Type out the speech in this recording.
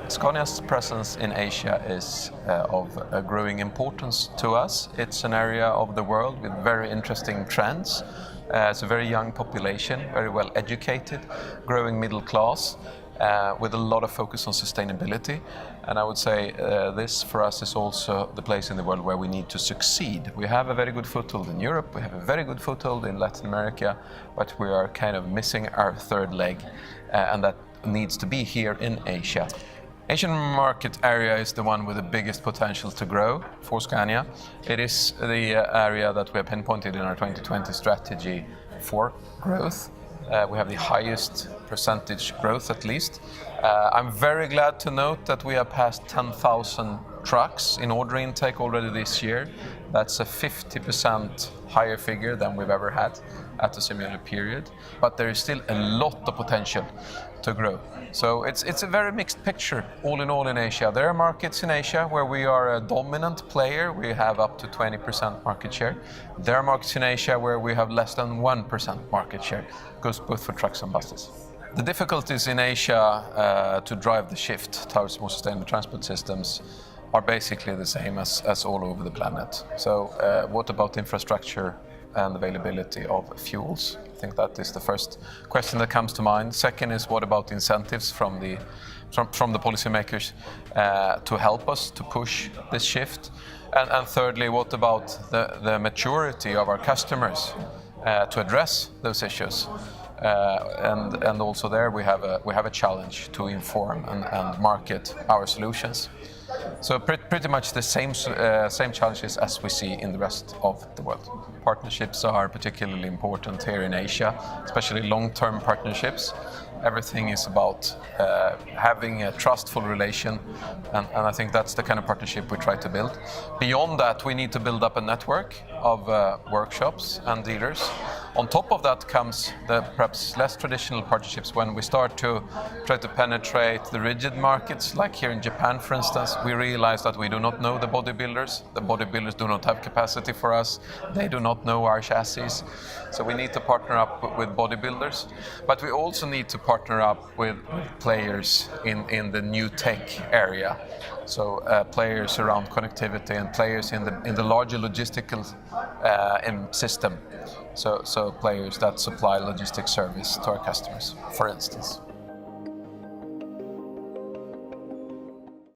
Scania's presence in Asia is of a growing importance to us. It's an area of the world with very interesting trends. It's a very young population, very well educated, growing middle class, with a lot of focus on sustainability. And I would say this for us is also the place in the world where we need to succeed. We have a very good foothold in Europe, we have a very good foothold in Latin America, but we are kind of missing our third leg, and that needs to be here in Asia. Asian market area is the one with the biggest potential to grow for Scania. It is the area that we have pinpointed in our 2020 strategy for growth. We have the highest percentage growth, at least. I'm very glad to note that we have passed 10,000 trucks in order intake already this year. That's a 50% higher figure than we've ever had at a similar period. But there is still a lot of potential to grow. So it's a very mixed picture all in all in Asia. There are markets in Asia where we are a dominant player. We have up to 20% market share. There are markets in Asia where we have less than 1% market share. It goes both for trucks and buses. The difficulties in Asia to drive the shift towards more sustainable transport systems are basically the same as all over the planet. So what about infrastructure and availability of fuels? I think that is the first question that comes to mind. Second is, what about incentives from the policymakers to help us to push this shift? And thirdly, what about the maturity of our customers to address those issues? And also there we have a challenge to inform and market our solutions. So pretty much the same challenges as we see in the rest of the world. Partnerships are particularly important here in Asia, especially long-term partnerships. Everything is about having a trustful relation, and I think that's the kind of partnership we try to build. Beyond that, we need to build up a network of workshops and dealers. On top of that comes the perhaps less traditional partnerships when we start to try to penetrate the rigid markets, like here in Japan, for instance. We realize that we do not know the bodybuilders. The bodybuilders do not have capacity for us. They do not know our chassis. So we need to partner up with bodybuilders. But we also need to partner up with players in the new tech area. So players around connectivity and players in the larger logistical system. So players that supply logistics service to our customers, for instance.